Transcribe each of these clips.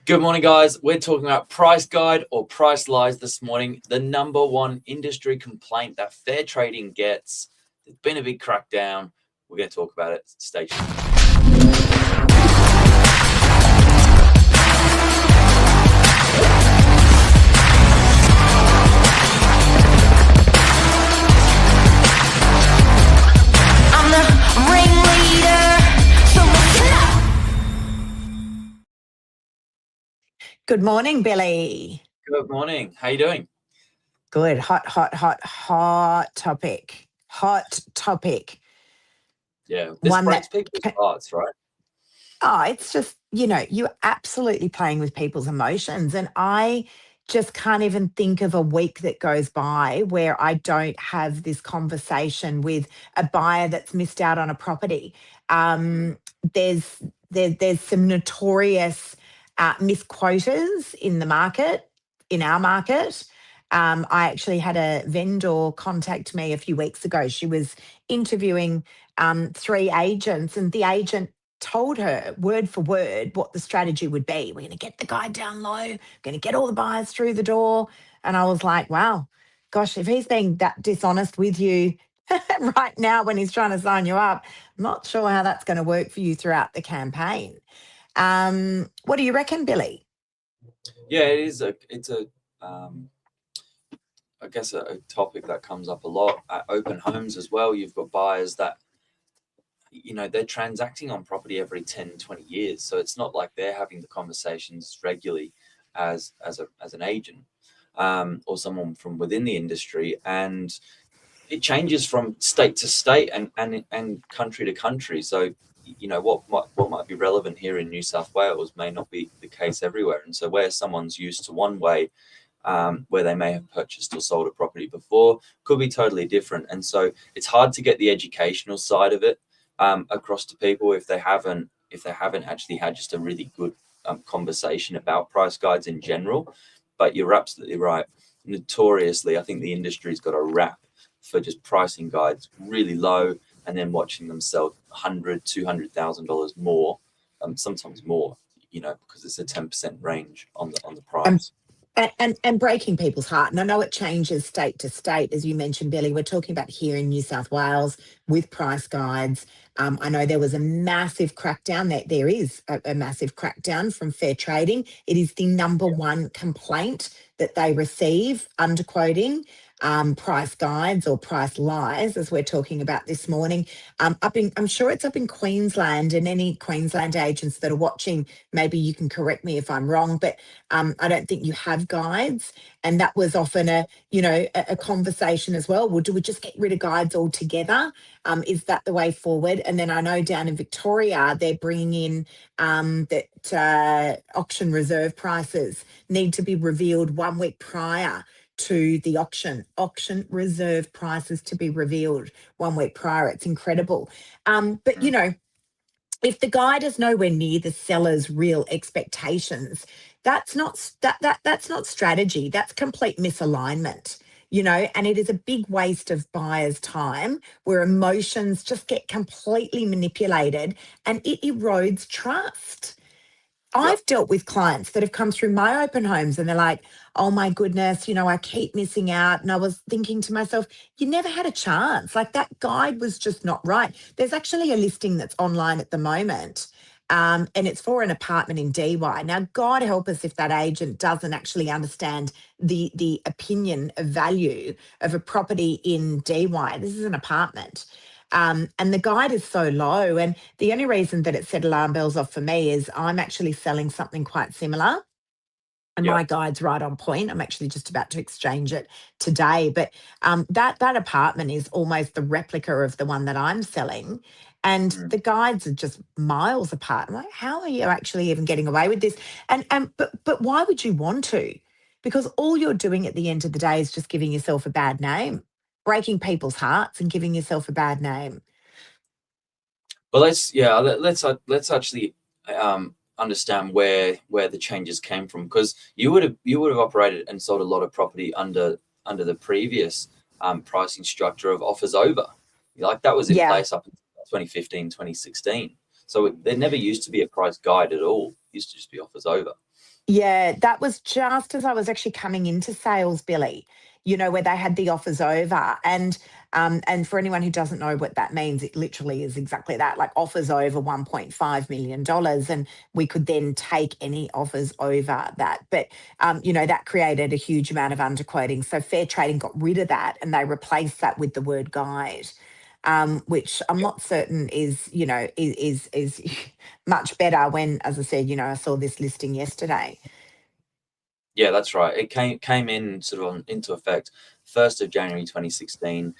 Good morning, guys. We're talking about price guide or price lies this morning. The number one industry complaint that fair trading gets. There's been a big crackdown. We're going to talk about it. Stay tuned. I'm the ringleader, so listen up. Good morning, Billy. Good morning. How you doing? Good. Hot topic. Hot topic. Yeah. This One breaks that people's hearts, right? Oh, it's just, you're absolutely playing with people's emotions. And I just can't even think of a week that goes by where I don't have this conversation with a buyer that's missed out on a property. There's some notorious misquoters in the market, in our market. I actually had a vendor contact me a few weeks ago. She was interviewing 3 agents, and the agent told her word for word what the strategy would be. We're going to get the guy down low, going to get all the buyers through the door. And I was like, wow, gosh, if he's being that dishonest with you right now when he's trying to sign you up, I'm not sure how that's going to work for you throughout the campaign. What do you reckon, Billy? Yeah, it's I guess a topic that comes up a lot at open homes as well. You've got buyers that they're transacting on property every 10, 20 years. So it's not like they're having the conversations regularly as an agent or someone from within the industry. And it changes from state to state and country to country. So, what might be relevant here in New South Wales may not be the case everywhere. And so where someone's used to one way, where they may have purchased or sold a property before, could be totally different. And so it's hard to get the educational side of it across to people if they haven't actually had just a really good conversation about price guides in general. But you're absolutely right. Notoriously, I think the industry's got a rap for just pricing guides really low and then watching them sell $100,000-$200,000 more, sometimes more, because it's a 10% range on the price. And breaking people's heart. And I know it changes state to state, as you mentioned, Billy. We're talking about here in New South Wales with price guides. I know there was a massive crackdown. There is a massive crackdown from fair trading. It is the number one complaint that they receive, underquoting price guides or price lies, as we're talking about this morning. I'm sure it's up in Queensland, and any Queensland agents that are watching, maybe you can correct me if I'm wrong, but I don't think you have guides. And that was often a conversation as well. Well, do we just get rid of guides altogether? Is that the way forward? And then I know down in Victoria, they're bringing in that auction reserve prices need to be revealed 1 week prior to the auction reserve prices to be revealed 1 week prior. It's incredible. But if the guide is nowhere near the seller's real expectations, that's not strategy. That's complete misalignment. And it is a big waste of buyers' time where emotions just get completely manipulated and it erodes trust. I've dealt with clients that have come through my open homes and they're like, oh my goodness, I keep missing out. And I was thinking to myself, you never had a chance. Like, that guide was just not right. There's actually a listing that's online at the moment, and it's for an apartment in DY. Now, God help us if that agent doesn't actually understand the opinion of value of a property in DY. This is an apartment. And the guide is so low. And the only reason that it set alarm bells off for me is I'm actually selling something quite similar. And my guide's right on point. I'm actually just about to exchange it today. But that apartment is almost the replica of the one that I'm selling. And the guides are just miles apart. I'm like, how are you actually even getting away with this? But why would you want to? Because all you're doing at the end of the day is just giving yourself a bad name, breaking people's hearts and giving yourself a bad name. Well, let's actually understand where the changes came from, because you would have operated and sold a lot of property under the previous pricing structure of offers over. Like, that was in place up until 2015, 2016. So there never used to be a price guide at all used to just be offers over. Yeah, that was just as I was actually coming into sales, Billy, where they had the offers over. And for anyone who doesn't know what that means, it literally is exactly that, like offers over $1.5 million. And we could then take any offers over that. But, that created a huge amount of underquoting. So Fair Trading got rid of that and they replaced that with the word guide. Which I'm not certain is much better when, as I said, I saw this listing yesterday. Yeah, that's right. It came in sort of into effect 1st of January 2016.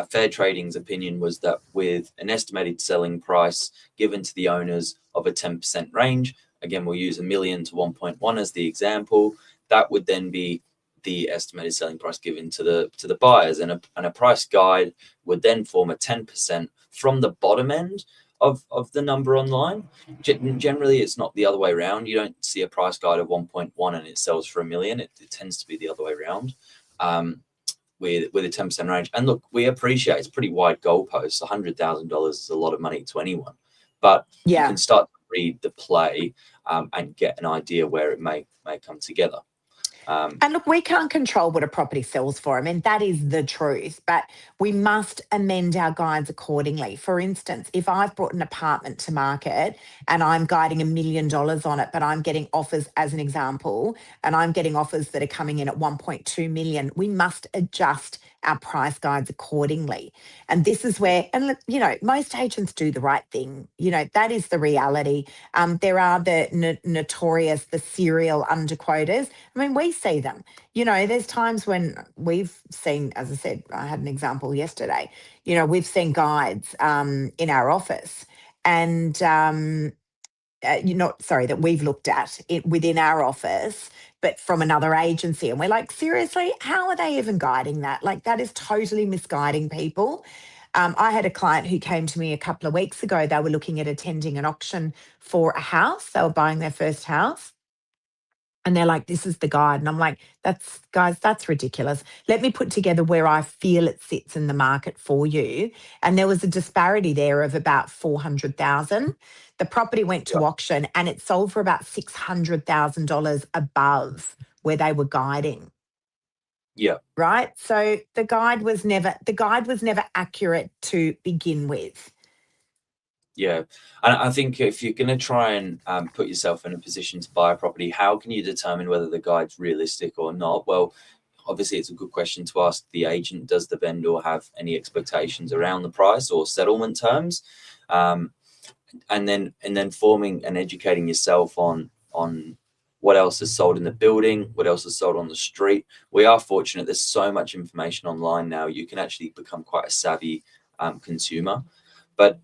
Fair Trading's opinion was that with an estimated selling price given to the owners of a 10% range, again, we'll use $1 million to 1.1 as the example, that would then be the estimated selling price given to the buyers, and a price guide would then form a 10% from the bottom end of the number online. Generally, it's not the other way around. You don't see a price guide of 1.1 and it sells for $1 million. It tends to be the other way around. With a 10% range. And look, we appreciate it's pretty wide goalposts. $100,000 is a lot of money to anyone, but you can start to read the play and get an idea where it may come together. And look, we can't control what a property sells for. I mean, that is the truth, but we must amend our guides accordingly. For instance, if I've brought an apartment to market and I'm guiding $1 million on it, but I'm getting offers, as an example, and I'm getting offers that are coming in at 1.2 million, we must adjust our price guides accordingly. And this is where, and look, most agents do the right thing. That is the reality. There are the notorious, the serial underquoters. I mean, we see them. There's times when we've seen, as I said, I had an example yesterday, we've seen guides in our office and, that we've looked at it within our office, but from another agency. And we're like, seriously, how are they even guiding that? Like, that is totally misguiding people. I had a client who came to me a couple of weeks ago. They were looking at attending an auction for a house. They were buying their first house. And they're like, this is the guide. And I'm like, that's ridiculous. Let me put together where I feel it sits in the market for you. And there was a disparity there of about 400,000. The property went to auction and it sold for about $600,000 above where they were guiding. Yeah. Right. So the guide was never accurate to begin with. Yeah. And I think if you're going to try and put yourself in a position to buy a property, how can you determine whether the guide's realistic or not? Well, obviously, it's a good question to ask the agent. Does the vendor have any expectations around the price or settlement terms? And then forming and educating yourself on what else is sold in the building, what else is sold on the street. We are fortunate. There's so much information online now. You can actually become quite a savvy consumer. But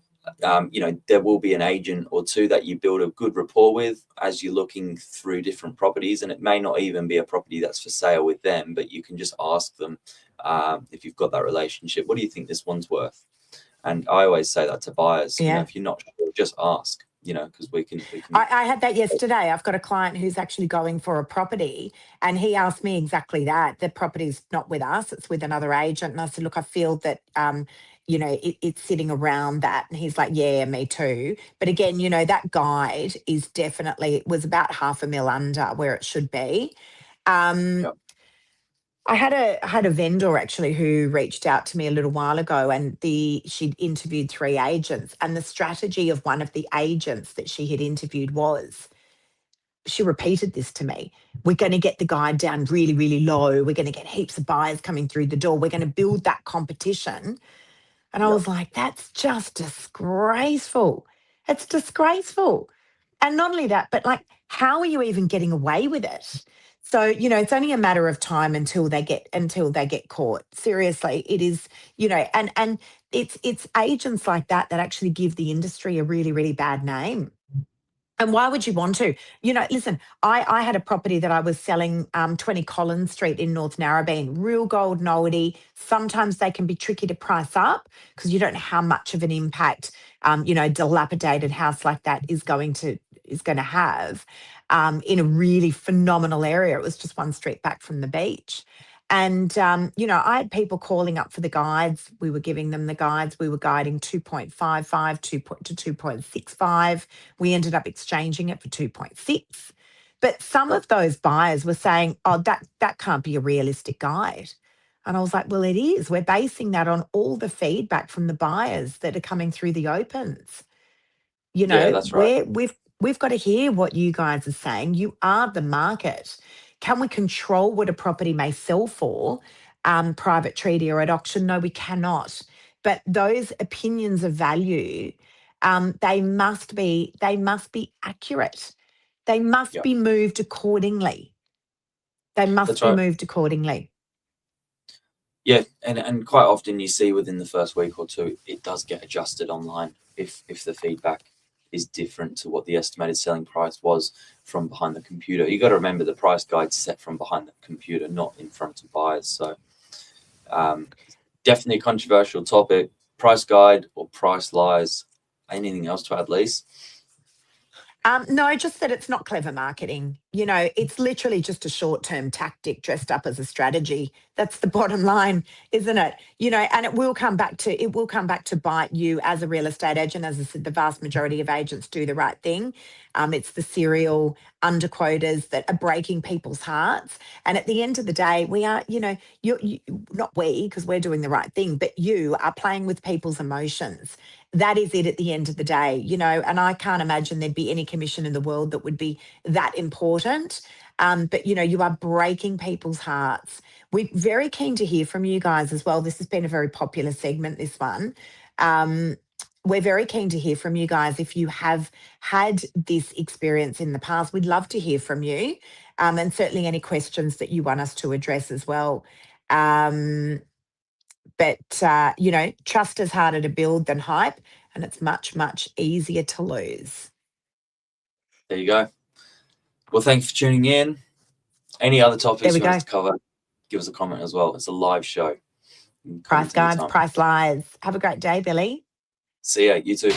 there will be an agent or two that you build a good rapport with as you're looking through different properties. And it may not even be a property that's for sale with them, but you can just ask them if you've got that relationship, what do you think this one's worth? And I always say that to buyers, if you're not sure, just ask, because we can. I had that yesterday. I've got a client who's actually going for a property and he asked me exactly that. The property's not with us, it's with another agent. And I said, look, I feel that, it's sitting around that. And he's like, yeah, me too. But again, that guide is definitely, was about $500,000 under where it should be. I had a vendor actually who reached out to me a little while ago, and she'd interviewed 3 agents, and the strategy of one of the agents that she had interviewed was, she repeated this to me: we're going to get the guide down really, really low. We're going to get heaps of buyers coming through the door. We're going to build that competition. And I was like, that's just disgraceful. It's disgraceful. And not only that, but like, how are you even getting away with it? So, it's only a matter of time until they get caught. Seriously, it is, and it's agents like that that actually give the industry a really, really bad name. And why would you want to? Listen, I had a property that I was selling, 20 Collins Street in North Narrabeen, real golden oldie. Sometimes they can be tricky to price up because you don't know how much of an impact, dilapidated house like that is going to have in a really phenomenal area. It was just one street back from the beach. And, you know, I had people calling up for the guides. We were giving them the guides. We were guiding 2.55 to 2.65. We ended up exchanging it for 2.6. But some of those buyers were saying, oh, that can't be a realistic guide. And I was like, well, it is. We're basing that on all the feedback from the buyers that are coming through the opens. You Yeah, know, that's right. we've got to hear what you guys are saying. You are the market. Can we control what a property may sell for, private treaty or at auction? No, we cannot. But those opinions of value, they must be accurate. They must Yeah. be moved accordingly. They must That's be right. moved accordingly. Yeah, and quite often you see within the first week or two, it does get adjusted online if the feedback is different to what the estimated selling price was from behind the computer. You got to remember the price guide's set from behind the computer, not in front of buyers. So definitely a controversial topic. Price guide or price lies. Anything else to add, Lise? No, just that it's not clever marketing. You know, it's literally just a short-term tactic dressed up as a strategy. That's the bottom line, isn't it? You know, and it will come back to bite you as a real estate agent. As I said, the vast majority of agents do the right thing. It's the serial underquoters that are breaking people's hearts. And at the end of the day, we are, you know, you not we, because we're doing the right thing, but you are playing with people's emotions. That is it at the end of the day, you know, and I can't imagine there'd be any commission in the world that would be that important. But, you know, you are breaking people's hearts. We're very keen to hear from you guys as well. This has been a very popular segment, this one. We're very keen to hear from you guys. If you have had this experience in the past, we'd love to hear from you. And certainly any questions that you want us to address as well. But, you know, trust is harder to build than hype, and it's much, much easier to lose. There you go. Well, thanks for tuning in. Any other topics There we you want go. us to cover, give us a comment as well. It's a live show. Price guides, anytime. price lies. Have a great day, Billy. See ya. You too.